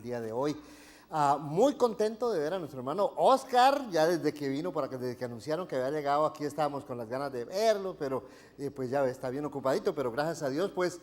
día de hoy. Muy contento de ver a nuestro hermano Oscar, ya desde que vino, desde que anunciaron que había llegado, aquí estábamos con las ganas de verlo, pero pues ya está bien ocupadito, pero gracias a Dios pues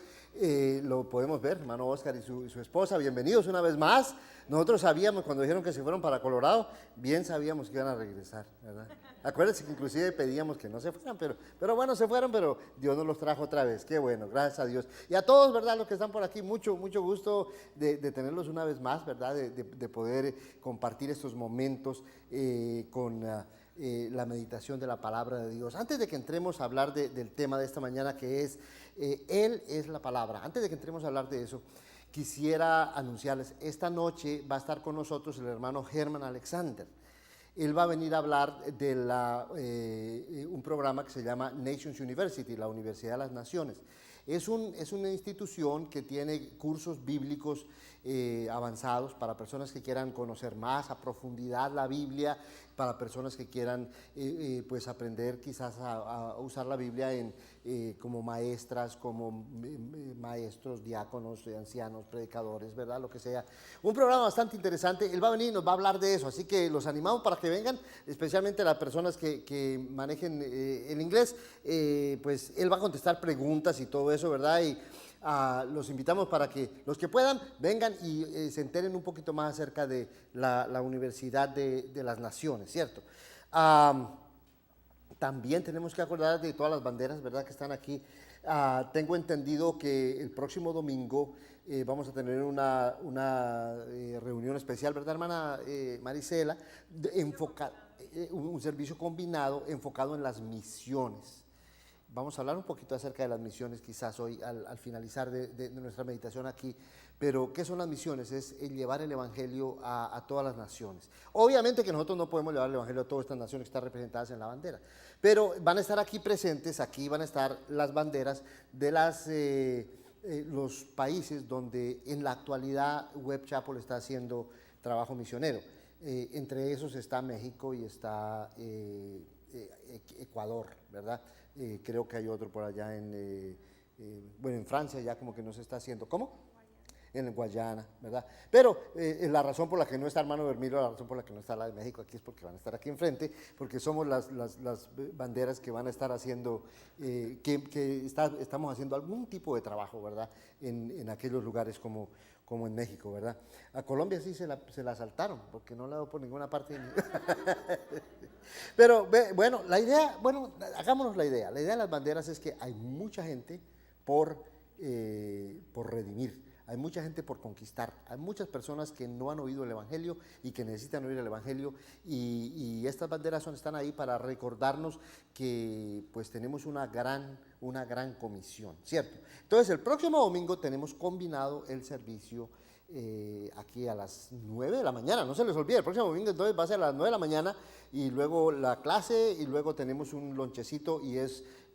lo podemos ver, hermano Oscar y su esposa. Bienvenidos una vez más. Nosotros sabíamos, cuando dijeron que se fueron para Colorado, bien sabíamos que iban a regresar, ¿verdad? Acuérdense que inclusive pedíamos que no se fueran, pero bueno, se fueron, pero Dios nos los trajo otra vez. Qué bueno, gracias a Dios. Y a todos, ¿verdad?, los que están por aquí, mucho gusto de tenerlos una vez más, ¿verdad?, de poder compartir estos momentos con la meditación de la palabra de Dios. Antes de que entremos a hablar del tema de esta mañana, que es Él es la palabra, antes de que entremos a hablar de eso, quisiera anunciarles, esta noche va a estar con nosotros el hermano Herman Alexander. Él va a venir a hablar de un programa que se llama Nations University, la Universidad de las Naciones. Es una institución que tiene cursos bíblicos avanzados para personas que quieran conocer más a profundidad la Biblia, para personas que quieran pues aprender quizás a usar la Biblia como maestras, como maestros, diáconos, ancianos, predicadores, ¿verdad? Lo que sea. Un programa bastante interesante. Él va a venir y nos va a hablar de eso, así que los animamos para que vengan, especialmente las personas que manejen el inglés. Pues él va a contestar preguntas y todo eso, ¿verdad? Y los invitamos para que los que puedan vengan y se enteren un poquito más acerca de la Universidad de las Naciones, ¿cierto? También tenemos que acordar de todas las banderas, ¿verdad?, que están aquí. Tengo entendido que el próximo domingo vamos a tener una reunión especial, ¿verdad, hermana Marisela? Un servicio combinado enfocado en las misiones. Vamos a hablar un poquito acerca de las misiones quizás hoy al finalizar de nuestra meditación aquí, pero ¿qué son las misiones? Es el llevar el evangelio a todas las naciones. Obviamente que nosotros no podemos llevar el evangelio a todas estas naciones que están representadas en la bandera, pero van a estar aquí presentes, aquí van a estar las banderas de los países donde en la actualidad Web Chapel está haciendo trabajo misionero. Entre esos está México y está Ecuador, ¿verdad? Creo que hay otro por allá en Francia ya como que no se está haciendo. ¿Cómo? En Guayana, ¿verdad? Pero la razón por la que no está hermano Bermilo, la razón por la que no está la de México aquí es porque van a estar aquí enfrente, porque somos las banderas que van a estar haciendo, estamos haciendo algún tipo de trabajo, ¿verdad? En aquellos lugares como en México, ¿verdad? A Colombia sí se la saltaron, porque no la veo por ninguna parte. Pero bueno, hagámonos la idea. La idea de las banderas es que hay mucha gente por redimir, hay mucha gente por conquistar, hay muchas personas que no han oído el evangelio y que necesitan oír el evangelio, y estas banderas están ahí para recordarnos que pues tenemos una gran comisión, ¿cierto? Entonces el próximo domingo tenemos combinado el servicio aquí a las 9 de la mañana, no se les olvide, el próximo domingo entonces va a ser a las 9 de la mañana, y luego la clase, y luego tenemos un lonchecito, y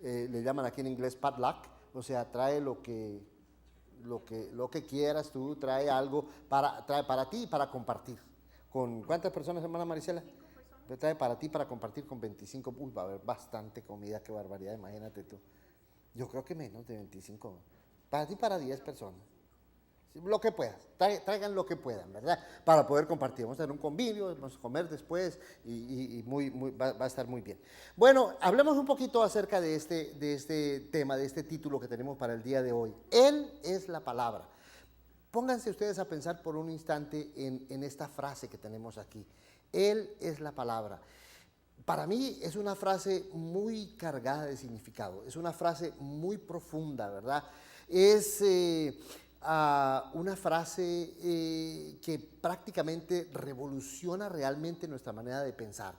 le llaman aquí en inglés potluck, o sea, trae lo que quieras tú, trae algo trae para ti y para compartir. ¿Con cuántas personas, hermana Marisela? 25 personas. Trae para ti para compartir con 25, va a haber bastante comida, qué barbaridad, imagínate tú. Yo creo que menos de 25, para ti para 10 personas. Lo que puedas, traigan lo que puedan, ¿verdad? Para poder compartir. Vamos a tener un convivio, vamos a comer después y va a estar muy bien. Bueno, hablemos un poquito acerca de este tema, de este título que tenemos para el día de hoy. Él es la palabra. Pónganse ustedes a pensar por un instante en esta frase que tenemos aquí. Él es la palabra. Para mí es una frase muy cargada de significado, es una frase muy profunda, ¿verdad? Es una frase que prácticamente revoluciona realmente nuestra manera de pensar,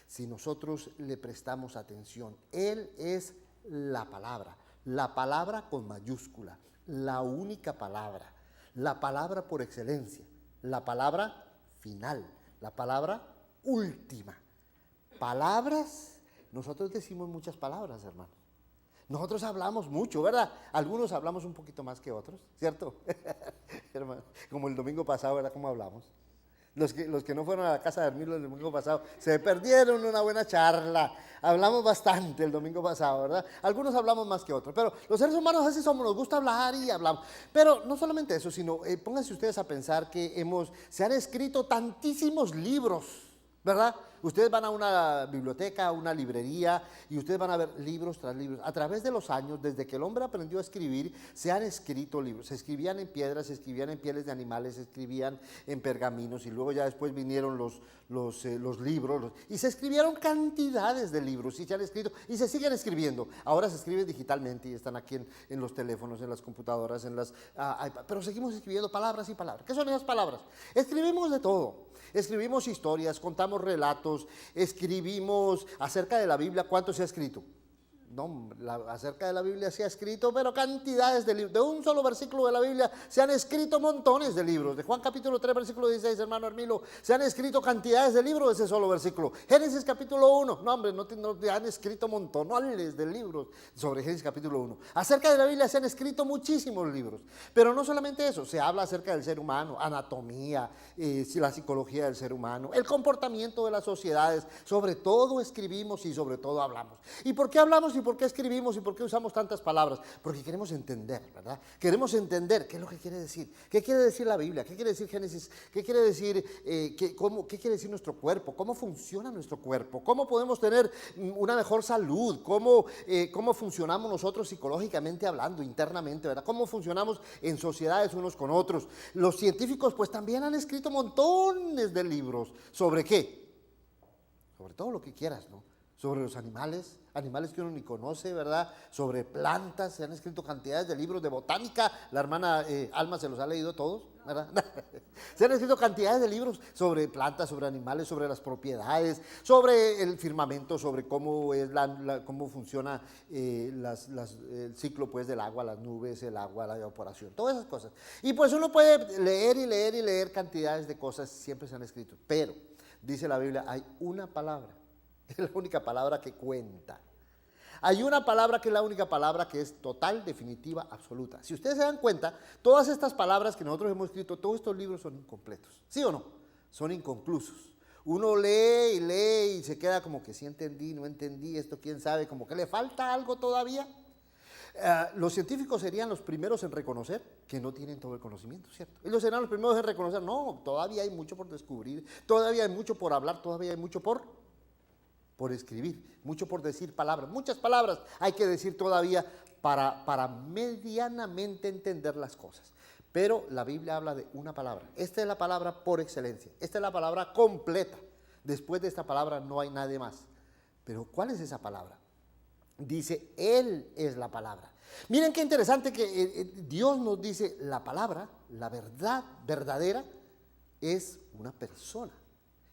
si nosotros le prestamos atención. Él es la palabra con mayúscula, la única palabra, la palabra por excelencia, la palabra final, la palabra última. Palabras, nosotros decimos muchas palabras, hermano. Nosotros hablamos mucho, ¿verdad? Algunos hablamos un poquito más que otros, ¿cierto? Hermano, como el domingo pasado, ¿verdad? ¿Cómo hablamos? Los que no fueron a la casa de Hermilo el domingo pasado, se perdieron una buena charla. Hablamos bastante el domingo pasado, ¿verdad? Algunos hablamos más que otros, pero los seres humanos así somos, nos gusta hablar y hablamos. Pero no solamente eso, sino pónganse ustedes a pensar que se han escrito tantísimos libros, ¿verdad? Ustedes van a una biblioteca, a una librería, y ustedes van a ver libros tras libros. A través de los años, desde que el hombre aprendió a escribir, se han escrito libros. Se escribían en piedras, se escribían en pieles de animales, se escribían en pergaminos, y luego ya después vinieron los libros, y se escribieron cantidades de libros, y se han escrito, y se siguen escribiendo. Ahora se escriben digitalmente, y están aquí en los teléfonos, en las computadoras, en las iPad, pero seguimos escribiendo palabras y palabras. ¿Qué son esas palabras? Escribimos de todo. Escribimos historias, contamos relatos, escribimos acerca de la Biblia. ¿Cuánto se ha escrito? No, acerca de la Biblia se ha escrito, pero cantidades de libros. De un solo versículo de la Biblia se han escrito montones de libros. De Juan capítulo 3, versículo 16, hermano Hermilo, se han escrito cantidades de libros de ese solo versículo. Génesis capítulo 1, no hombre, no han escrito montones de libros sobre Génesis capítulo 1. Acerca de la Biblia se han escrito muchísimos libros. Pero no solamente eso, se habla acerca del ser humano, anatomía, la psicología del ser humano, el comportamiento de las sociedades. Sobre todo escribimos y sobre todo hablamos. ¿Y por qué hablamos? ¿Y por qué escribimos y por qué usamos tantas palabras? Porque queremos entender, ¿verdad? Queremos entender qué es lo que quiere decir. ¿Qué quiere decir la Biblia? ¿Qué quiere decir Génesis? ¿Qué quiere decir, qué quiere decir nuestro cuerpo? ¿Cómo funciona nuestro cuerpo? ¿Cómo podemos tener una mejor salud? ¿Cómo funcionamos nosotros psicológicamente hablando, internamente, ¿verdad? ¿Cómo funcionamos en sociedades unos con otros? Los científicos pues también han escrito montones de libros. ¿Sobre qué? Sobre todo lo que quieras, ¿no? Sobre los animales que uno ni conoce, ¿verdad? Sobre plantas, se han escrito cantidades de libros de botánica. La hermana Alma se los ha leído todos, ¿verdad? Se han escrito cantidades de libros sobre plantas, sobre animales, sobre las propiedades, sobre el firmamento, sobre cómo cómo funciona el ciclo pues del agua, las nubes, el agua, la evaporación, todas esas cosas. Y pues uno puede leer y leer y leer cantidades de cosas, siempre se han escrito. Pero, dice la Biblia, hay una palabra. Es la única palabra que cuenta. Hay una palabra que es la única palabra que es total, definitiva, absoluta. Si ustedes se dan cuenta, todas estas palabras que nosotros hemos escrito, todos estos libros son incompletos. ¿Sí o no? Son inconclusos. Uno lee y se queda como que sí entendí, no entendí, esto quién sabe, como que le falta algo todavía. Los científicos serían los primeros en reconocer que no tienen todo el conocimiento, ¿cierto? Ellos serán los primeros en reconocer, no, todavía hay mucho por descubrir, todavía hay mucho por hablar, todavía hay mucho por escribir, mucho por decir palabras, muchas palabras hay que decir todavía para medianamente entender las cosas. Pero la Biblia habla de una palabra. Esta es la palabra por excelencia, esta es la palabra completa. Después de esta palabra no hay nadie más. Pero ¿cuál es esa palabra? Dice, Él es la palabra. Miren qué interesante que Dios nos dice, la palabra, la verdad verdadera, es una persona.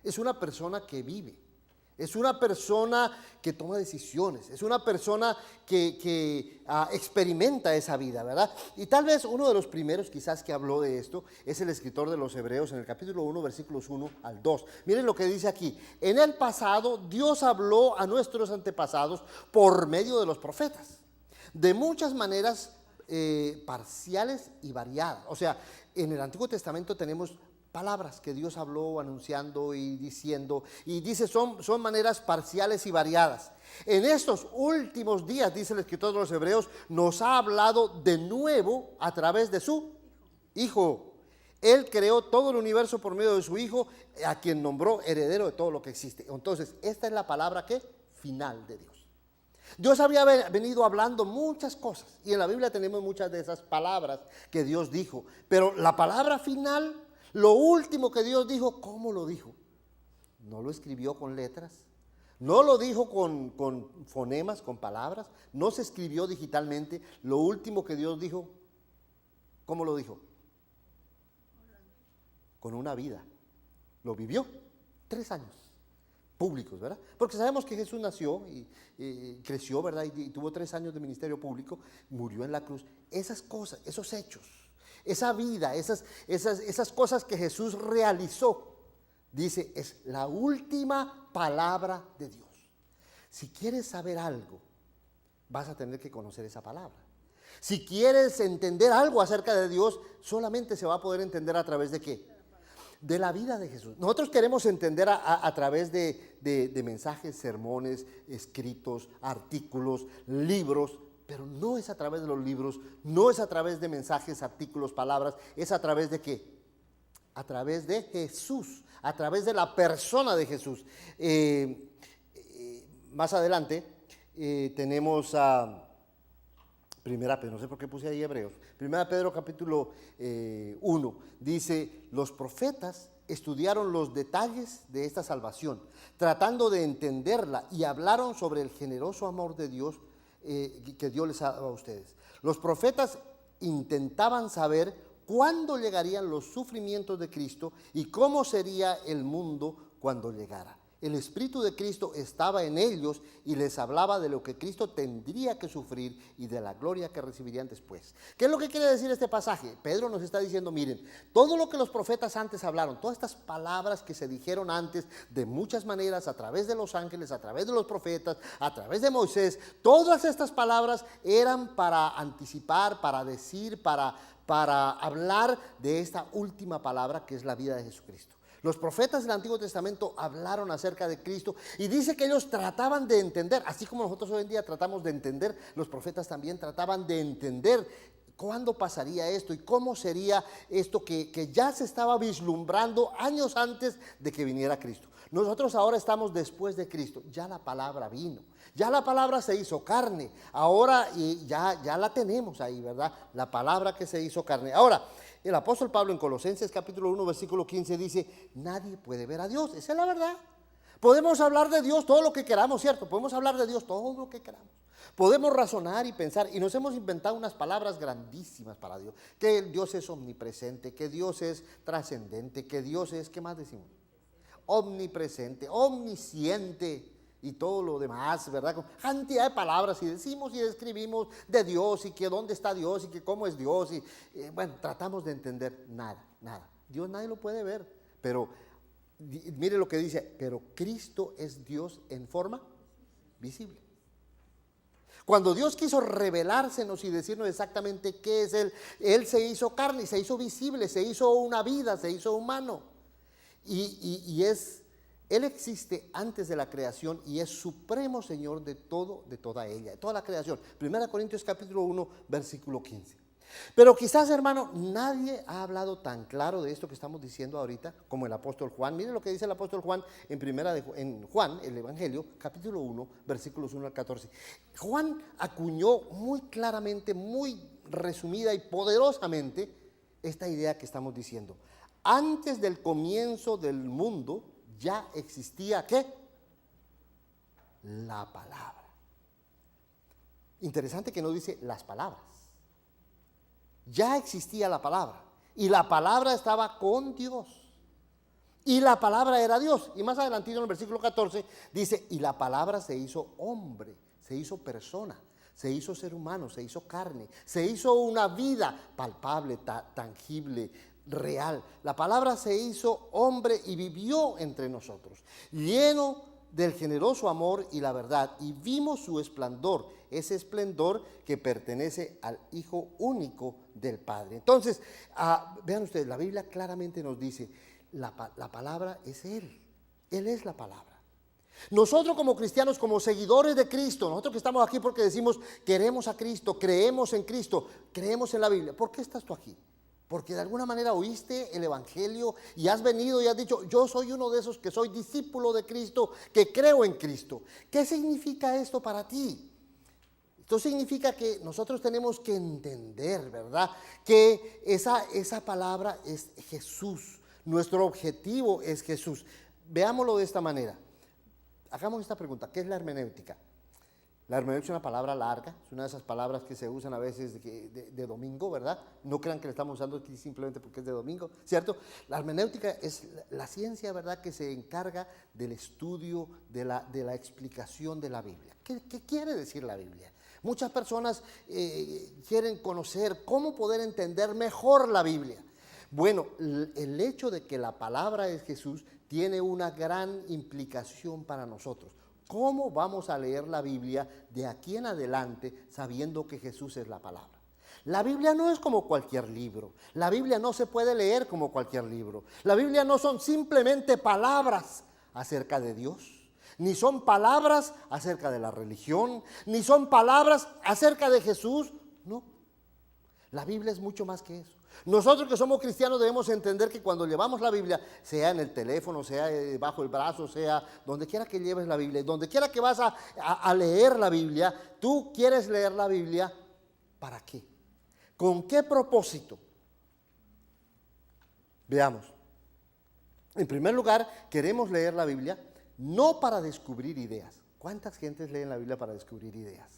Es una persona que vive. Es una persona que toma decisiones, es una persona que experimenta esa vida, ¿verdad? Y tal vez uno de los primeros quizás que habló de esto es el escritor de los Hebreos en el capítulo 1, versículos 1 al 2. Miren lo que dice aquí. En el pasado Dios habló a nuestros antepasados por medio de los profetas, de muchas maneras parciales y variadas. O sea, en el Antiguo Testamento tenemos palabras que Dios habló anunciando y diciendo, y dice son maneras parciales y variadas. En estos últimos días, dice el escritor de los Hebreos, nos ha hablado de nuevo a través de su Hijo. Él creó todo el universo por medio de su Hijo, a quien nombró heredero de todo lo que existe. Entonces, esta es la palabra que final de Dios. Dios había venido hablando muchas cosas, y en la Biblia tenemos muchas de esas palabras que Dios dijo, pero la palabra final, lo último que Dios dijo, ¿cómo lo dijo? No lo escribió con letras, no lo dijo con fonemas, con palabras, no se escribió digitalmente. Lo último que Dios dijo, ¿cómo lo dijo? Con una vida. Lo vivió 3 años públicos, ¿verdad? Porque sabemos que Jesús nació y creció, ¿verdad? Y tuvo 3 años de ministerio público, murió en la cruz. Esas cosas, esos hechos, esa vida, esas cosas que Jesús realizó, dice, es la última palabra de Dios. Si quieres saber algo, vas a tener que conocer esa palabra. Si quieres entender algo acerca de Dios, solamente se va a poder entender a través de ¿qué? de la vida de Jesús. Nosotros queremos entender a través de mensajes, sermones, escritos, artículos, libros, pero no es a través de los libros, no es a través de mensajes, artículos, palabras, es a través de ¿qué? A través de Jesús, a través de la persona de Jesús. Más adelante tenemos a Primera Pedro, no sé por qué puse ahí Hebreos. Primera Pedro capítulo 1 dice: los profetas estudiaron los detalles de esta salvación, tratando de entenderla, y hablaron sobre el generoso amor de Dios que Dios les ha dado a ustedes. Los profetas intentaban saber cuándo llegarían los sufrimientos de Cristo y cómo sería el mundo cuando llegara. El Espíritu de Cristo estaba en ellos y les hablaba de lo que Cristo tendría que sufrir y de la gloria que recibirían después. ¿Qué es lo que quiere decir este pasaje? Pedro nos está diciendo, miren, todo lo que los profetas antes hablaron, todas estas palabras que se dijeron antes de muchas maneras, a través de los ángeles, a través de los profetas, a través de Moisés, todas estas palabras eran para anticipar, para decir, para hablar de esta última palabra que es la vida de Jesucristo. Los profetas del Antiguo Testamento hablaron acerca de Cristo y dice que ellos trataban de entender, así como nosotros hoy en día tratamos de entender, los profetas también trataban de entender cuándo pasaría esto y cómo sería esto que ya se estaba vislumbrando años antes de que viniera Cristo. Nosotros ahora estamos después de Cristo, ya la palabra vino, ya la palabra se hizo carne, ahora ya la tenemos ahí, ¿verdad? La palabra que se hizo carne. Ahora, el apóstol Pablo en Colosenses capítulo 1 versículo 15 dice: nadie puede ver a Dios. Esa es la verdad. Podemos hablar de Dios todo lo que queramos, ¿cierto? Podemos hablar de Dios todo lo que queramos. Podemos razonar y pensar, y nos hemos inventado unas palabras grandísimas para Dios. Que Dios es omnipresente, que Dios es trascendente, que Dios es, ¿qué más decimos? Omnipresente, omnisciente y todo lo demás, ¿verdad? Con cantidad de palabras y decimos y describimos de Dios y que dónde está Dios y que cómo es Dios y bueno, tratamos de entender nada. Dios nadie lo puede ver, pero mire lo que dice, pero Cristo es Dios en forma visible. Cuando Dios quiso revelársenos y decirnos exactamente qué es Él se hizo carne, se hizo visible, se hizo una vida, se hizo humano. Él existe antes de la creación y es supremo Señor de toda ella, de toda la creación. 1 Corintios capítulo 1, versículo 15. Pero quizás, hermano, nadie ha hablado tan claro de esto que estamos diciendo ahorita como el apóstol Juan. Miren lo que dice el apóstol Juan en Juan, el Evangelio, capítulo 1, versículos 1 al 14. Juan acuñó muy claramente, muy resumida y poderosamente esta idea que estamos diciendo. Antes del comienzo del mundo ya existía, ¿qué? La palabra. Interesante que no dice las palabras. Ya existía la palabra. Y la palabra estaba con Dios. Y la palabra era Dios. Y más adelantito en el versículo 14 dice, y la palabra se hizo hombre, se hizo persona, se hizo ser humano, se hizo carne, se hizo una vida palpable, tangible, real. La palabra se hizo hombre y vivió entre nosotros, lleno del generoso amor y la verdad, y vimos su esplendor, ese esplendor que pertenece al Hijo único del Padre. Entonces, vean ustedes, la Biblia claramente nos dice, la palabra es Él es la palabra. Nosotros como cristianos, como seguidores de Cristo, nosotros que estamos aquí porque decimos, queremos a Cristo, creemos en Cristo, creemos en la Biblia. ¿Por qué estás tú aquí? Porque de alguna manera oíste el Evangelio y has venido y has dicho, yo soy uno de esos que soy discípulo de Cristo, que creo en Cristo. ¿Qué significa esto para ti? Esto significa que nosotros tenemos que entender, ¿verdad? Que esa palabra es Jesús. Nuestro objetivo es Jesús. Veámoslo de esta manera. Hagamos esta pregunta, ¿qué es la hermenéutica? La hermenéutica es una palabra larga, es una de esas palabras que se usan a veces de domingo, ¿verdad? No crean que la estamos usando aquí simplemente porque es de domingo, ¿cierto? La hermenéutica es la ciencia, ¿verdad?, que se encarga del estudio, de la explicación de la Biblia. ¿Qué quiere decir la Biblia? Muchas personas quieren conocer cómo poder entender mejor la Biblia. Bueno, el hecho de que la palabra es Jesús tiene una gran implicación para nosotros. ¿Cómo vamos a leer la Biblia de aquí en adelante sabiendo que Jesús es la palabra? La Biblia no es como cualquier libro. La Biblia no se puede leer como cualquier libro. La Biblia no son simplemente palabras acerca de Dios, ni son palabras acerca de la religión, ni son palabras acerca de Jesús. No, la Biblia es mucho más que eso. Nosotros que somos cristianos debemos entender que cuando llevamos la Biblia, sea en el teléfono, sea bajo el brazo, sea donde quiera que lleves la Biblia, donde quiera que vas a leer la Biblia, tú quieres leer la Biblia, ¿para qué? ¿Con qué propósito? Veamos. En primer lugar, queremos leer la Biblia no para descubrir ideas. ¿Cuántas gentes leen la Biblia para descubrir ideas?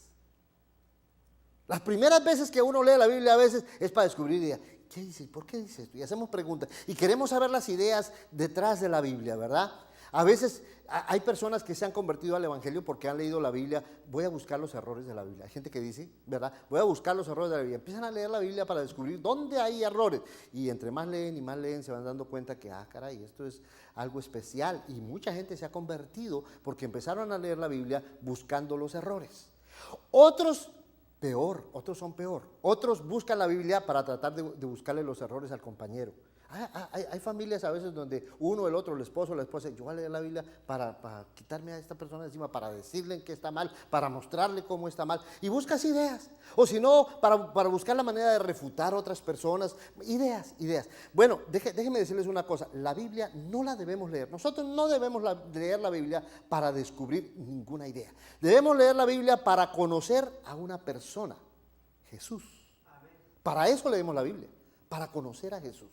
Las primeras veces que uno lee la Biblia a veces es para descubrir ideas. ¿Qué dice? ¿Por qué dice esto? Y hacemos preguntas. Y queremos saber las ideas detrás de la Biblia, ¿verdad? A veces hay personas que se han convertido al Evangelio porque han leído la Biblia. Voy a buscar los errores de la Biblia. Hay gente que dice, ¿verdad? Voy a buscar los errores de la Biblia. Empiezan a leer la Biblia para descubrir dónde hay errores. Y entre más leen y más leen se van dando cuenta que, caray, esto es algo especial. Y mucha gente se ha convertido porque empezaron a leer la Biblia buscando los errores. Otros son peor. Otros buscan la Biblia para tratar de buscarle los errores al compañero. Hay familias a veces donde uno, el otro, el esposo, la esposa, yo voy a leer la Biblia para quitarme a esta persona de encima, para decirle que está mal, para mostrarle cómo está mal. Y buscas ideas. O si no, para buscar la manera de refutar a otras personas. Ideas. Bueno, déjenme decirles una cosa. La Biblia no la debemos leer. Nosotros no debemos leer la Biblia para descubrir ninguna idea. Debemos leer la Biblia para conocer a una persona, Jesús. Para eso leemos la Biblia, para conocer a Jesús.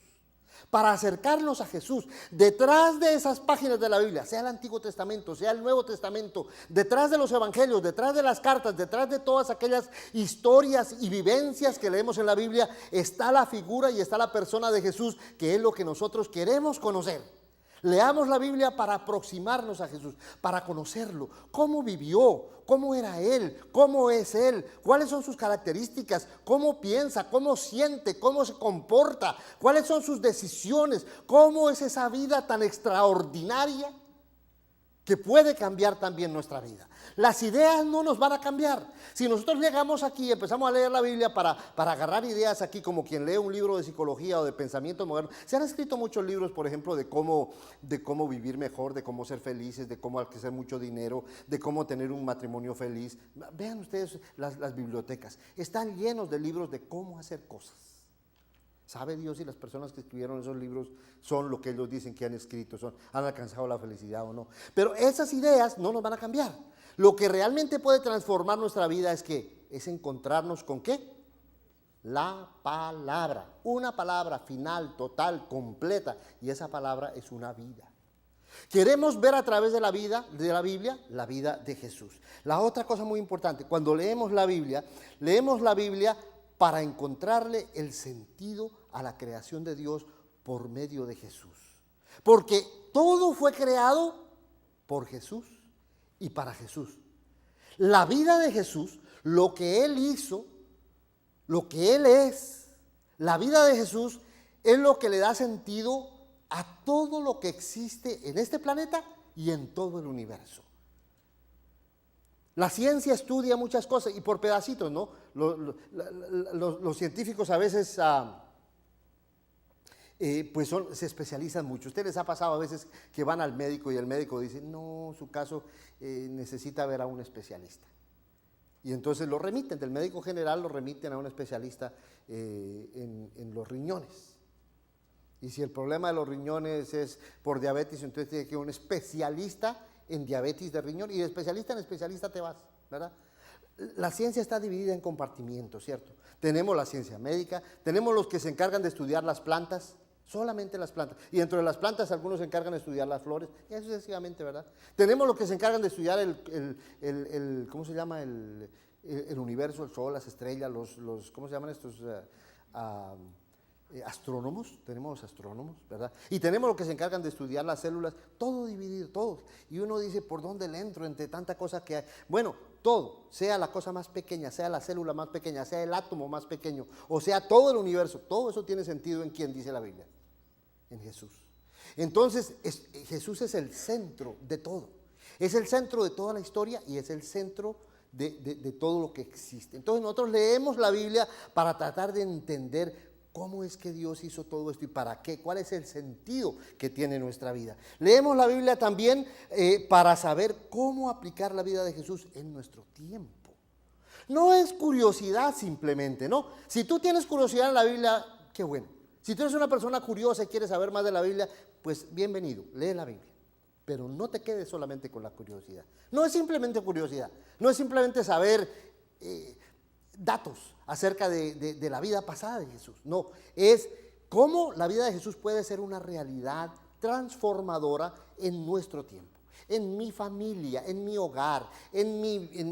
Para acercarnos a Jesús. Detrás de esas páginas de la Biblia, sea el Antiguo Testamento, sea el Nuevo Testamento, detrás de los evangelios, detrás de las cartas, detrás de todas aquellas historias y vivencias que leemos en la Biblia, está la figura y está la persona de Jesús, que es lo que nosotros queremos conocer. Leamos la Biblia para aproximarnos a Jesús, para conocerlo, cómo vivió, cómo era Él, cómo es Él, cuáles son sus características, cómo piensa, cómo siente, cómo se comporta, cuáles son sus decisiones, cómo es esa vida tan extraordinaria que puede cambiar también nuestra vida. Las ideas no nos van a cambiar. Si nosotros llegamos aquí y empezamos a leer la Biblia para agarrar ideas aquí, como quien lee un libro de psicología o de pensamiento moderno, se han escrito muchos libros, por ejemplo, de cómo vivir mejor, de cómo ser felices, de cómo hacer mucho dinero, de cómo tener un matrimonio feliz. Vean ustedes las bibliotecas, están llenos de libros de cómo hacer cosas. ¿Sabe Dios si las personas que escribieron esos libros son lo que ellos dicen que han escrito, han alcanzado la felicidad o no? Pero esas ideas no nos van a cambiar. Lo que realmente puede transformar nuestra vida es encontrarnos con ¿qué? La palabra. Una palabra final, total, completa. Y esa palabra es una vida. Queremos ver a través de la Biblia, la vida de Jesús. La otra cosa muy importante, cuando leemos la Biblia para encontrarle el sentido a la creación de Dios por medio de Jesús. Porque todo fue creado por Jesús y para Jesús. La vida de Jesús, lo que Él hizo, lo que Él es, la vida de Jesús es lo que le da sentido a todo lo que existe en este planeta y en todo el universo. La ciencia estudia muchas cosas y por pedacitos, ¿no? Los científicos a veces se especializan mucho. ¿Ustedes les ha pasado a veces que van al médico y el médico dice, no, su caso necesita ver a un especialista? Y entonces lo remiten, del médico general lo remiten a un especialista en los riñones. Y si el problema de los riñones es por diabetes, entonces tiene que ir un especialista en diabetes de riñón, y de especialista en especialista te vas, ¿verdad? La ciencia está dividida en compartimientos, ¿cierto? Tenemos la ciencia médica, tenemos los que se encargan de estudiar las plantas, solamente las plantas, y dentro de las plantas algunos se encargan de estudiar las flores, y eso sucesivamente, ¿verdad? Tenemos los que se encargan de estudiar ¿cómo se llama? El universo, el sol, las estrellas, ¿cómo se llaman estos? Astrónomos, tenemos astrónomos, ¿verdad? Y tenemos los que se encargan de estudiar las células, todo dividido, todo. Y uno dice, ¿por dónde le entro entre tanta cosa que hay? Bueno, todo, sea la cosa más pequeña, sea la célula más pequeña, sea el átomo más pequeño, o sea todo el universo, todo eso tiene sentido en quién dice la Biblia, en Jesús. Entonces, Jesús es el centro de todo, es el centro de toda la historia y es el centro de todo lo que existe. Entonces nosotros leemos la Biblia para tratar de entender cómo es que Dios hizo todo esto y para qué, cuál es el sentido que tiene nuestra vida. Leemos la Biblia también para saber cómo aplicar la vida de Jesús en nuestro tiempo. No es curiosidad simplemente, ¿no? Si tú tienes curiosidad en la Biblia, qué bueno. Si tú eres una persona curiosa y quieres saber más de la Biblia, pues bienvenido, lee la Biblia. Pero no te quedes solamente con la curiosidad. No es simplemente curiosidad, no es simplemente saber datos acerca de la vida pasada de Jesús. No, es cómo la vida de Jesús puede ser una realidad transformadora en nuestro tiempo. En mi familia, en mi hogar, en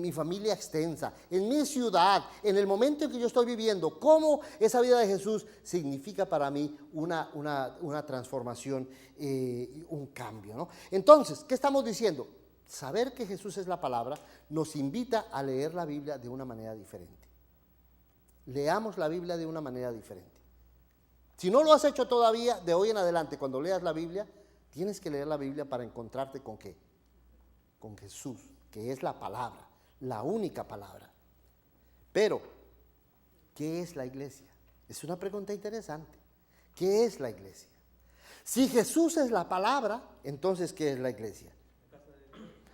mi familia extensa, en mi ciudad, en el momento en que yo estoy viviendo, cómo esa vida de Jesús significa para mí una transformación, un cambio, ¿no? Entonces, ¿qué estamos diciendo? Saber que Jesús es la palabra nos invita a leer la Biblia de una manera diferente. Leamos la Biblia de una manera diferente. Si no lo has hecho todavía, de hoy en adelante, cuando leas la Biblia, tienes que leer la Biblia para encontrarte con ¿qué? Con Jesús, que es la palabra, la única palabra. Pero, ¿qué es la iglesia? Es una pregunta interesante. ¿Qué es la iglesia? Si Jesús es la palabra, entonces, ¿qué es la iglesia?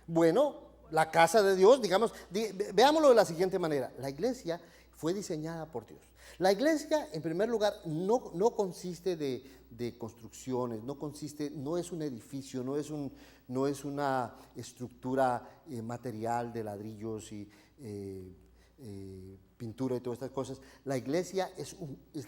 Bueno, la casa de Dios, digamos, veámoslo de la siguiente manera. La iglesia fue diseñada por Dios. La iglesia, en primer lugar, no consiste de construcciones, no es un edificio, no es una estructura material de ladrillos y pintura y todas estas cosas. La iglesia es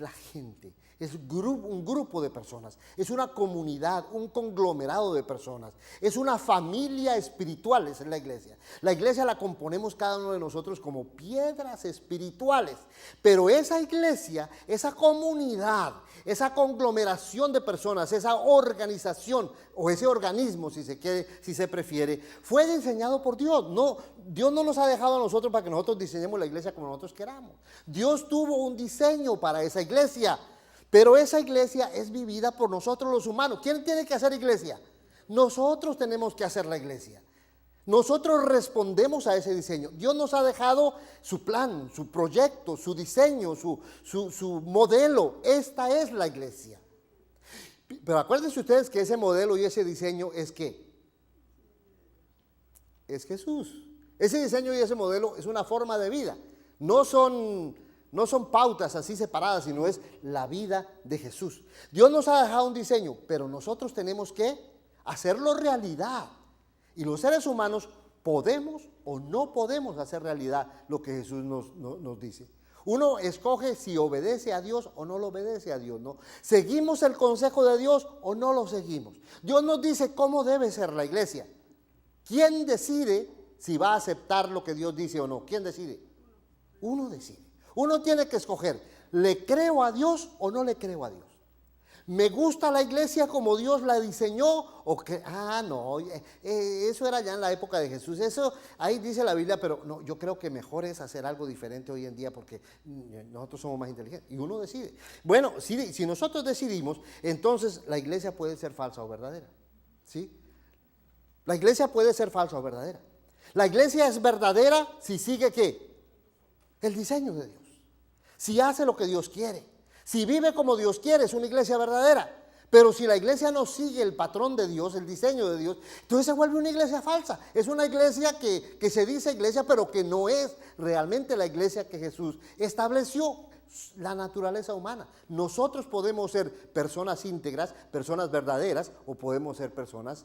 la gente, es un grupo de personas, es una comunidad, un conglomerado de personas, es una familia espiritual, esa es la iglesia. La iglesia la componemos cada uno de nosotros como piedras espirituales, pero esa iglesia, esa comunidad, esa conglomeración de personas, esa organización o ese organismo, si se prefiere, fue diseñado por Dios. No, Dios no nos ha dejado a nosotros para que nosotros diseñemos la iglesia como nosotros queramos. Dios tuvo un diseño para esa iglesia, pero esa iglesia es vivida por nosotros los humanos. ¿Quién tiene que hacer iglesia? Nosotros tenemos que hacer la iglesia. Nosotros respondemos a ese diseño. Dios nos ha dejado su plan, su proyecto, su diseño, su modelo. Esta es la iglesia. Pero acuérdense ustedes que ese modelo y ese diseño es ¿qué? Es Jesús. Ese diseño y ese modelo es una forma de vida. No son pautas así separadas, sino es la vida de Jesús. Dios nos ha dejado un diseño, pero nosotros tenemos que hacerlo realidad. Y los seres humanos podemos o no podemos hacer realidad lo que Jesús nos dice. Uno escoge si obedece a Dios o no lo obedece a Dios, ¿no? ¿Seguimos el consejo de Dios o no lo seguimos? Dios nos dice cómo debe ser la iglesia. ¿Quién decide si va a aceptar lo que Dios dice o no? ¿Quién decide? Uno decide. Uno tiene que escoger, ¿le creo a Dios o no le creo a Dios? ¿Me gusta la iglesia como Dios la diseñó? ¿O que, no, eso era ya en la época de Jesús. Eso ahí dice la Biblia, pero no, yo creo que mejor es hacer algo diferente hoy en día porque nosotros somos más inteligentes. Y uno decide. Bueno, si nosotros decidimos, entonces la iglesia puede ser falsa o verdadera. ¿Sí? La iglesia puede ser falsa o verdadera. La iglesia es verdadera si sigue ¿qué? El diseño de Dios. Si hace lo que Dios quiere. Si vive como Dios quiere, es una iglesia verdadera. Pero si la iglesia no sigue el patrón de Dios, el diseño de Dios, entonces se vuelve una iglesia falsa. Es una iglesia que se dice iglesia, pero que no es realmente la iglesia que Jesús estableció. La naturaleza humana. Nosotros podemos ser personas íntegras, personas verdaderas, o podemos ser personas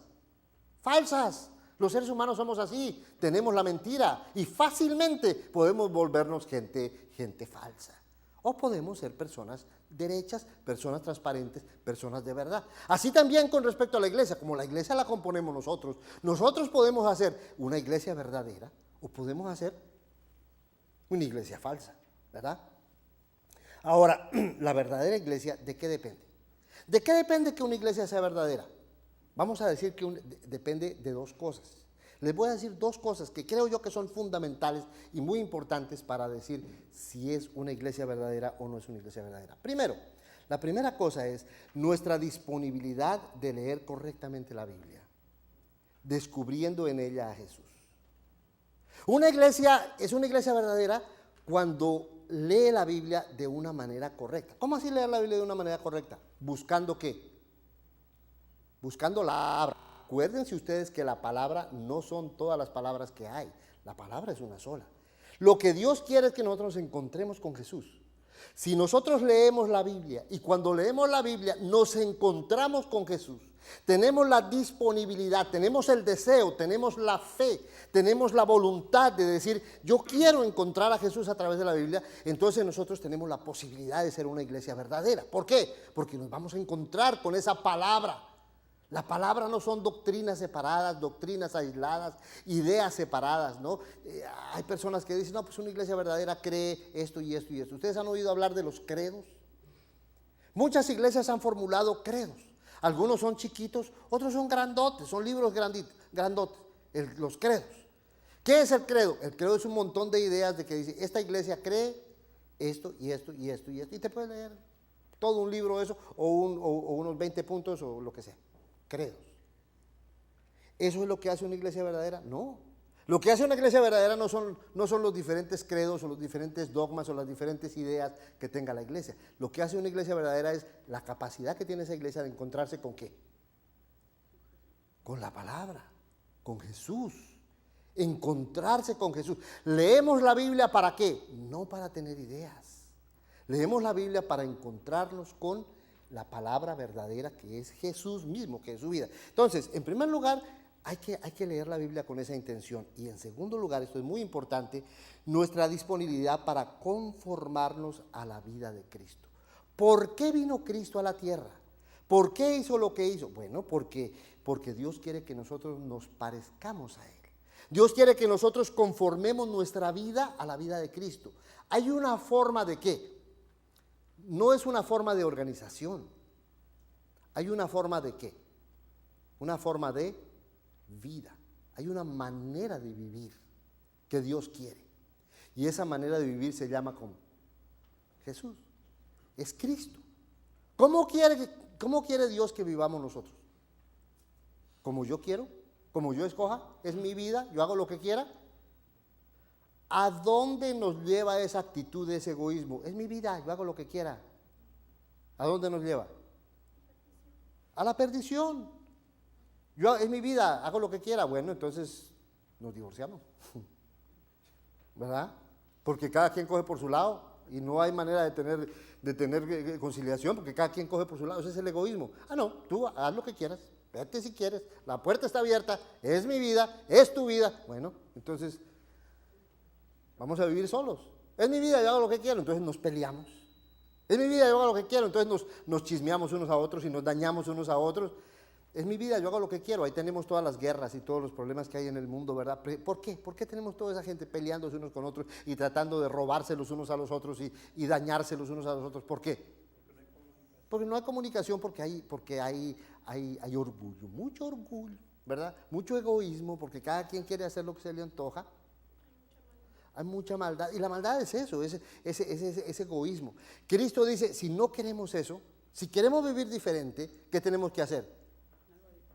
falsas. Los seres humanos somos así, tenemos la mentira y fácilmente podemos volvernos gente falsa. O podemos ser personas derechas, personas transparentes, personas de verdad. Así también con respecto a la iglesia, como la iglesia la componemos nosotros, nosotros podemos hacer una iglesia verdadera o podemos hacer una iglesia falsa, ¿verdad? Ahora, la verdadera iglesia, ¿de qué depende? ¿De qué depende que una iglesia sea verdadera? Vamos a decir que depende de dos cosas. Les voy a decir dos cosas que creo yo que son fundamentales y muy importantes para decir si es una iglesia verdadera o no es una iglesia verdadera. Primero, la primera cosa es nuestra disponibilidad de leer correctamente la Biblia, descubriendo en ella a Jesús. Una iglesia es una iglesia verdadera cuando lee la Biblia de una manera correcta. ¿Cómo así leer la Biblia de una manera correcta? ¿Buscando qué? Buscando la palabra. Acuérdense ustedes que la palabra no son todas las palabras que hay. La palabra es una sola. Lo que Dios quiere es que nosotros nos encontremos con Jesús. Si nosotros leemos la Biblia y cuando leemos la Biblia nos encontramos con Jesús, tenemos la disponibilidad, tenemos el deseo, tenemos la fe, tenemos la voluntad de decir, yo quiero encontrar a Jesús a través de la Biblia, entonces nosotros tenemos la posibilidad de ser una iglesia verdadera. ¿Por qué? Porque nos vamos a encontrar con esa palabra. La palabra no son doctrinas separadas, doctrinas aisladas, ideas separadas, ¿no? Hay personas que dicen, no, pues una iglesia verdadera cree esto y esto y esto. ¿Ustedes han oído hablar de los credos? Muchas iglesias han formulado credos. Algunos son chiquitos, otros son grandotes, son libros grandotes, los credos. ¿Qué es el credo? El credo es un montón de ideas de que dice, esta iglesia cree esto y esto y esto y esto. Y te puedes leer todo un libro de eso, o unos 20 puntos o lo que sea. Credos. ¿Eso es lo que hace una iglesia verdadera? No. Lo que hace una iglesia verdadera no son los diferentes credos o los diferentes dogmas o las diferentes ideas que tenga la iglesia. Lo que hace una iglesia verdadera es la capacidad que tiene esa iglesia de encontrarse con ¿qué? Con la palabra, con Jesús. Encontrarse con Jesús. Leemos la Biblia ¿para qué? No para tener ideas. Leemos la Biblia para encontrarnos con la palabra verdadera que es Jesús mismo, que es su vida. Entonces, en primer lugar, hay que leer la Biblia con esa intención. Y en segundo lugar, esto es muy importante, nuestra disponibilidad para conformarnos a la vida de Cristo. ¿Por qué vino Cristo a la tierra? ¿Por qué hizo lo que hizo? Bueno, porque Dios quiere que nosotros nos parezcamos a Él. Dios quiere que nosotros conformemos nuestra vida a la vida de Cristo. Hay una forma de ¿qué? No es una forma de organización. Hay una forma de ¿qué? Una forma de vida. Hay una manera de vivir que Dios quiere. Y esa manera de vivir se llama como Jesús. Es Cristo. ¿Cómo quiere Dios que vivamos nosotros? ¿Como yo quiero? ¿Como yo escoja? ¿Es mi vida? ¿Yo hago lo que quiera? ¿A dónde nos lleva esa actitud de ese egoísmo? Es mi vida, yo hago lo que quiera. ¿A dónde nos lleva? A la perdición. Es mi vida, hago lo que quiera. Bueno, entonces nos divorciamos. ¿Verdad? Porque cada quien coge por su lado y no hay manera de tener conciliación porque cada quien coge por su lado. Ese es el egoísmo. Ah, no, tú haz lo que quieras, vete si quieres, la puerta está abierta, es mi vida, es tu vida. Bueno, entonces vamos a vivir solos. Es mi vida, yo hago lo que quiero, entonces nos peleamos. Es mi vida, yo hago lo que quiero, entonces nos chismeamos unos a otros y nos dañamos unos a otros. Es mi vida, yo hago lo que quiero. Ahí tenemos todas las guerras y todos los problemas que hay en el mundo, ¿verdad? ¿Por qué? ¿Por qué tenemos toda esa gente peleándose unos con otros y tratando de robarse los unos a los otros y dañarse los unos a los otros? ¿Por qué? Porque no hay comunicación, porque hay orgullo, mucho orgullo, ¿verdad? Mucho egoísmo, porque cada quien quiere hacer lo que se le antoja. Hay mucha maldad, y la maldad es eso, ese egoísmo. Cristo dice, si no queremos eso, si queremos vivir diferente, ¿qué tenemos que hacer?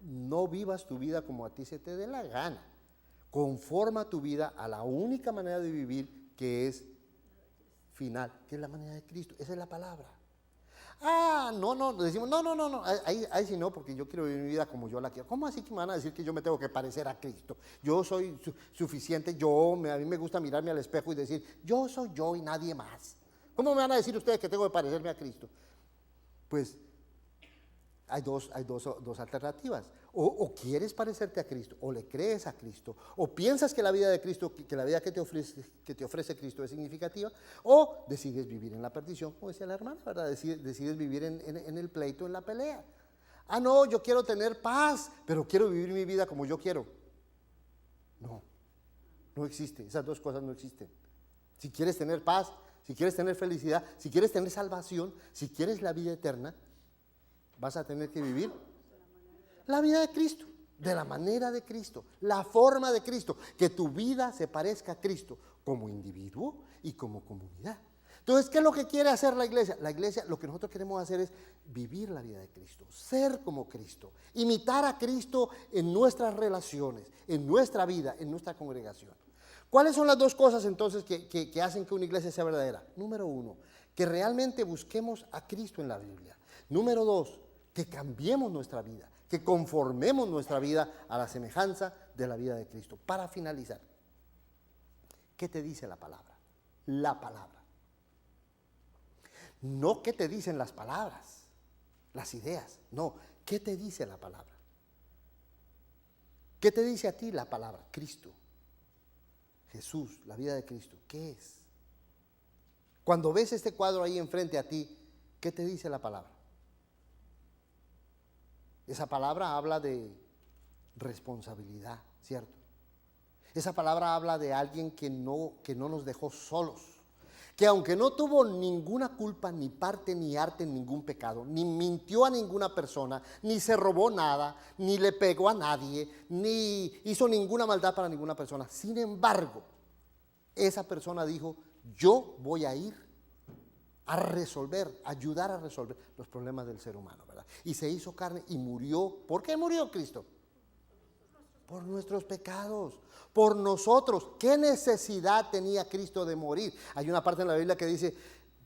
No vivas tu vida como a ti se te dé la gana. Conforma tu vida a la única manera de vivir que es final, que es la manera de Cristo. Esa es la palabra. Ah, no, decimos, no, ahí sí no, porque yo quiero vivir mi vida como yo la quiero. ¿Cómo así que me van a decir que yo me tengo que parecer a Cristo? Yo soy suficiente, a mí me gusta mirarme al espejo y decir, yo soy yo y nadie más. ¿Cómo me van a decir ustedes que tengo que parecerme a Cristo? Pues hay dos alternativas. O quieres parecerte a Cristo, o le crees a Cristo, o piensas que la vida de Cristo, que la vida que te ofrece Cristo es significativa, o decides vivir en la perdición, como decía la hermana, ¿verdad? Decides vivir en el pleito, en la pelea. Ah, no, yo quiero tener paz, pero quiero vivir mi vida como yo quiero. No existe, esas dos cosas no existen. Si quieres tener paz, si quieres tener felicidad, si quieres tener salvación, si quieres la vida eterna, vas a tener que vivir la vida de Cristo, de la manera de Cristo, la forma de Cristo, que tu vida se parezca a Cristo como individuo y como comunidad. Entonces, ¿qué es lo que quiere hacer la iglesia? La iglesia, lo que nosotros queremos hacer es vivir la vida de Cristo, ser como Cristo, imitar a Cristo en nuestras relaciones, en nuestra vida, en nuestra congregación. ¿Cuáles son las dos cosas entonces que hacen que una iglesia sea verdadera? Número uno, que realmente busquemos a Cristo en la Biblia. Número dos, que cambiemos nuestra vida, que conformemos nuestra vida a la semejanza de la vida de Cristo. Para finalizar, ¿qué te dice la palabra? La palabra. No qué te dicen las palabras, las ideas, no, ¿qué te dice la palabra? ¿Qué te dice a ti la palabra? Cristo, Jesús, la vida de Cristo, ¿qué es? Cuando ves este cuadro ahí enfrente a ti, ¿qué te dice la palabra? Esa palabra habla de responsabilidad, ¿cierto? Esa palabra habla de alguien que no nos dejó solos, que aunque no tuvo ninguna culpa, ni parte, ni arte en ningún pecado, ni mintió a ninguna persona, ni se robó nada, ni le pegó a nadie, ni hizo ninguna maldad para ninguna persona. Sin embargo, esa persona dijo, yo voy a ir a resolver, ayudar a resolver los problemas del ser humano, ¿verdad? Y se hizo carne y murió. ¿Por qué murió Cristo? Por nuestros pecados, por nosotros. ¿Qué necesidad tenía Cristo de morir? Hay una parte en la Biblia que dice,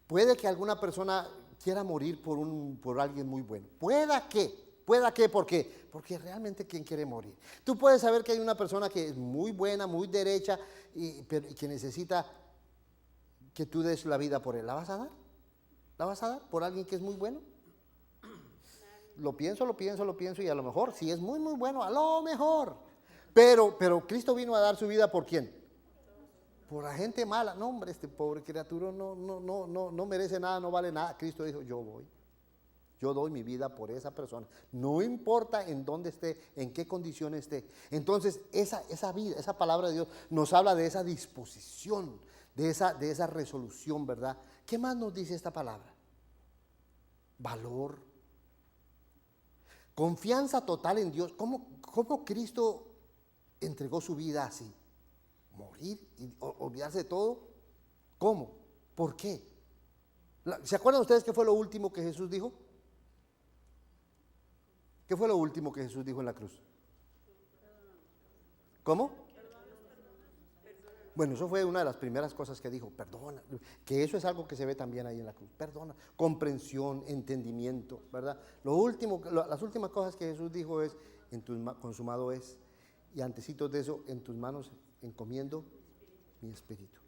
puede que alguna persona quiera morir por alguien muy bueno. ¿Pueda que? ¿Por qué? Porque realmente ¿quién quiere morir? Tú puedes saber que hay una persona que es muy buena, muy derecha, y que necesita que tú des la vida por él. ¿La vas a dar? ¿La vas a dar por alguien que es muy bueno? Lo pienso y a lo mejor, si es muy, muy bueno, a lo mejor. Pero Cristo vino a dar su vida ¿por quién? Por la gente mala. No, hombre, este pobre criatura no merece nada, no vale nada. Cristo dijo, yo voy. Yo doy mi vida por esa persona. No importa en dónde esté, en qué condición esté. Entonces, esa vida, esa palabra de Dios nos habla de esa disposición, de esa resolución, ¿verdad? ¿Qué más nos dice esta palabra? Valor. Confianza total en Dios. ¿Cómo Cristo entregó su vida así? Morir y olvidarse de todo. ¿Cómo? ¿Por qué? ¿Se acuerdan ustedes qué fue lo último que Jesús dijo? ¿Qué fue lo último que Jesús dijo en la cruz? ¿Cómo? Bueno, eso fue una de las primeras cosas que dijo, perdona, que eso es algo que se ve también ahí en la cruz, perdona, comprensión, entendimiento, ¿verdad? Las últimas cosas que Jesús dijo es, consumado es, y antecitos de eso, en tus manos encomiendo mi espíritu.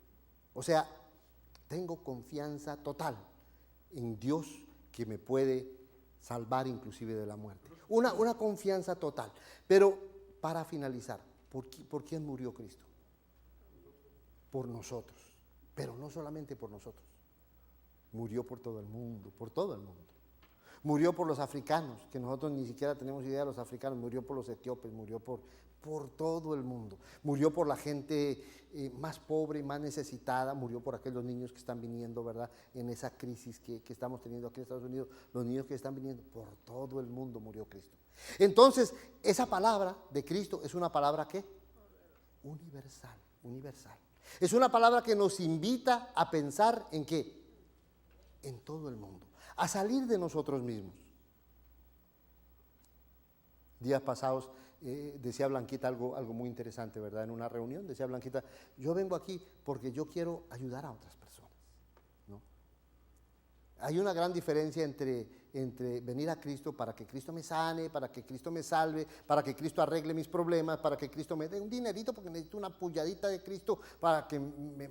O sea, tengo confianza total en Dios que me puede salvar inclusive de la muerte. Una confianza total. Pero para finalizar, ¿por quién murió Cristo? Por nosotros, pero no solamente por nosotros, murió por todo el mundo, Murió por los africanos, que nosotros ni siquiera tenemos idea de los africanos, murió por los etíopes, murió por todo el mundo, murió por la gente más pobre y más necesitada, murió por aquellos niños que están viniendo, ¿verdad? En esa crisis que estamos teniendo aquí en Estados Unidos, los niños que están viniendo, por todo el mundo murió Cristo. Entonces, esa palabra de Cristo es una palabra ¿qué? Universal. Es una palabra que nos invita a pensar en ¿qué? En todo el mundo, a salir de nosotros mismos. Días pasados decía Blanquita algo muy interesante, ¿verdad? En una reunión decía Blanquita, yo vengo aquí porque yo quiero ayudar a otras personas, ¿no? Hay una gran diferencia entre venir a Cristo para que Cristo me sane, para que Cristo me salve, para que Cristo arregle mis problemas, para que Cristo me dé un dinerito porque necesito una pulladita de Cristo para que me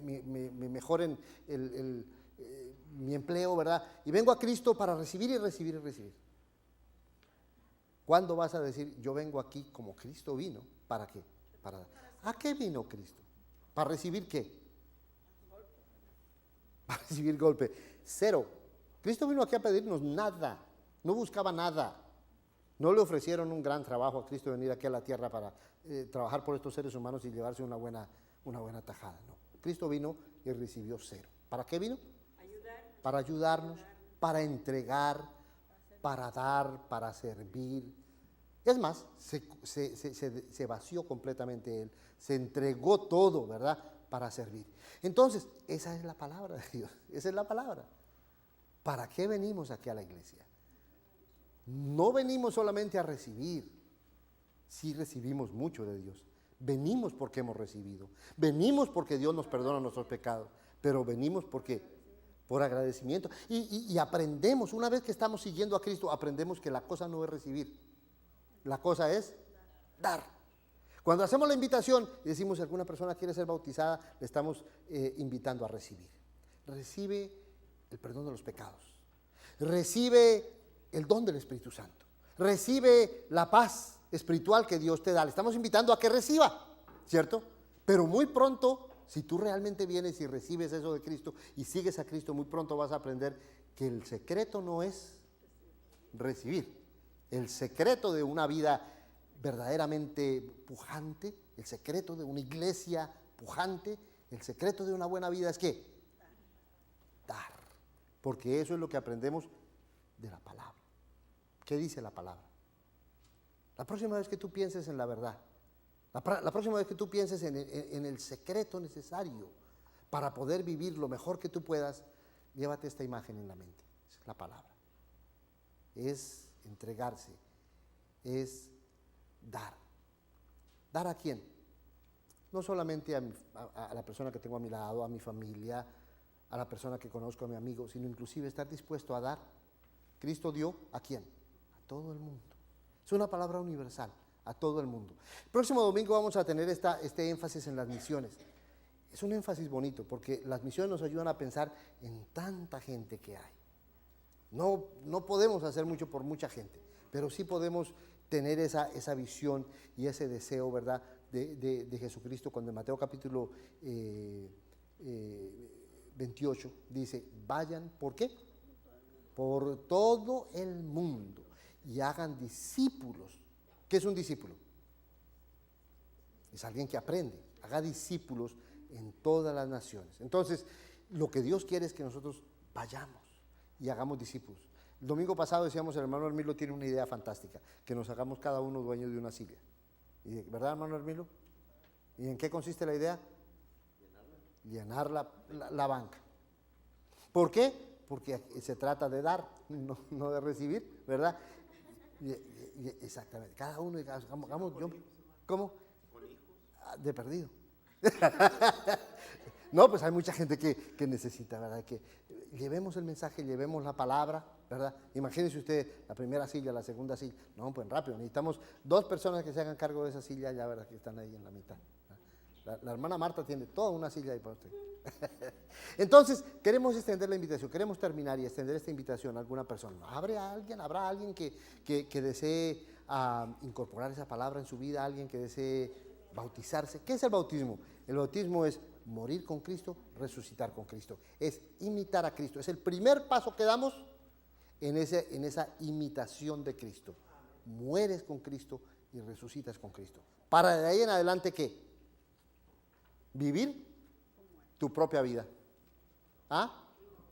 mejoren mi empleo, ¿verdad? Y vengo a Cristo para recibir y recibir y recibir. ¿Cuándo vas a decir, yo vengo aquí como Cristo vino? ¿Para qué? ¿A qué vino Cristo? ¿Para recibir qué? Para recibir golpe. Cero. Cristo vino aquí a pedirnos nada, no buscaba nada. No le ofrecieron un gran trabajo a Cristo venir aquí a la tierra para trabajar por estos seres humanos y llevarse una buena tajada. No. Cristo vino y recibió cero. ¿Para qué vino? Para ayudarnos, para entregar, para dar, para servir. Es más, se vació completamente Él, se entregó todo, ¿verdad? Para servir. Entonces, esa es la palabra de Dios, esa es la palabra. ¿Para qué venimos aquí a la iglesia? No venimos solamente a recibir, sí recibimos mucho de Dios, Venimos porque hemos recibido. Venimos porque Dios nos perdona nuestros pecados. Pero venimos porque por agradecimiento. Y aprendemos, una vez que estamos siguiendo a Cristo, aprendemos que la cosa no es recibir. La cosa es dar. Cuando hacemos la invitación y decimos si alguna persona quiere ser bautizada, le estamos invitando a recibir. Recibe el perdón de los pecados. Recibe el don del Espíritu Santo. Recibe la paz espiritual que Dios te da. Le estamos invitando a que reciba, ¿cierto? Pero muy pronto, si tú realmente vienes y recibes eso de Cristo y sigues a Cristo, muy pronto vas a aprender que el secreto no es recibir. El secreto de una vida verdaderamente pujante, el secreto de una iglesia pujante, el secreto de una buena vida es ¿qué? Dar. Porque eso es lo que aprendemos de la palabra. ¿Qué dice la palabra? La próxima vez que tú pienses en la verdad, la próxima vez que tú pienses en el secreto necesario para poder vivir lo mejor que tú puedas, llévate esta imagen en la mente. Es la palabra. Es entregarse, es dar. ¿Dar a quién? No solamente a la persona que tengo a mi lado, a mi familia, a la persona que conozco, a mi amigo, sino inclusive estar dispuesto a dar. Cristo dio ¿a quién? A todo el mundo. Es una palabra universal, a todo el mundo. El próximo domingo vamos a tener este énfasis en las misiones. Es un énfasis bonito porque las misiones nos ayudan a pensar en tanta gente que hay. No podemos hacer mucho por mucha gente, pero sí podemos tener esa visión y ese deseo, ¿verdad?, de Jesucristo, cuando en Mateo capítulo 28 dice, vayan, ¿por qué? Por todo el mundo y hagan discípulos. ¿Qué es un discípulo? Es alguien que aprende, haga discípulos en todas las naciones. Entonces, lo que Dios quiere es que nosotros vayamos y hagamos discípulos. El domingo pasado decíamos, el hermano Hermilo tiene una idea fantástica, que nos hagamos cada uno dueño de una silla. ¿Verdad, hermano Hermilo? ¿Y en qué consiste la idea? Llenar la banca. ¿Por qué? Porque se trata de dar, no de recibir, ¿verdad? Exactamente. Cada uno, hagamos, ¿cómo? De perdido. No, pues hay mucha gente que necesita, ¿verdad? Que llevemos el mensaje, llevemos la palabra, ¿verdad? Imagínense usted la primera silla, la segunda silla. No, pues rápido, necesitamos 2 personas que se hagan cargo de esa silla, ya, ¿verdad? Que están ahí en la mitad. La hermana Marta tiene toda una silla ahí para usted. Entonces, queremos extender la invitación, queremos terminar y extender esta invitación a alguna persona. ¿Habrá alguien que desee incorporar esa palabra en su vida? ¿Alguien que desee bautizarse? ¿Qué es el bautismo? El bautismo es morir con Cristo, resucitar con Cristo. Es imitar a Cristo. Es el primer paso que damos en esa imitación de Cristo. Mueres con Cristo y resucitas con Cristo. Para de ahí en adelante, ¿qué? Vivir tu propia vida. ¿Ah?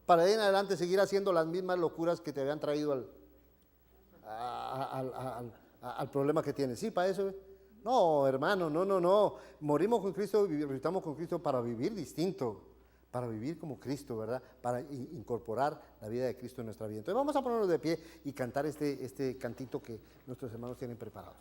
Para de ahí en adelante seguir haciendo las mismas locuras que te habían traído al problema que tienes. Sí, para eso. No, hermano, no. Morimos con Cristo y resucitamos con Cristo para vivir distinto, para vivir como Cristo, ¿verdad? Para incorporar la vida de Cristo en nuestra vida. Entonces vamos a ponernos de pie y cantar este cantito que nuestros hermanos tienen preparado.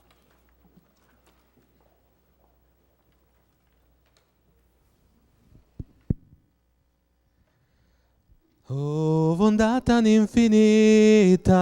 Oh, bondad tan infinita.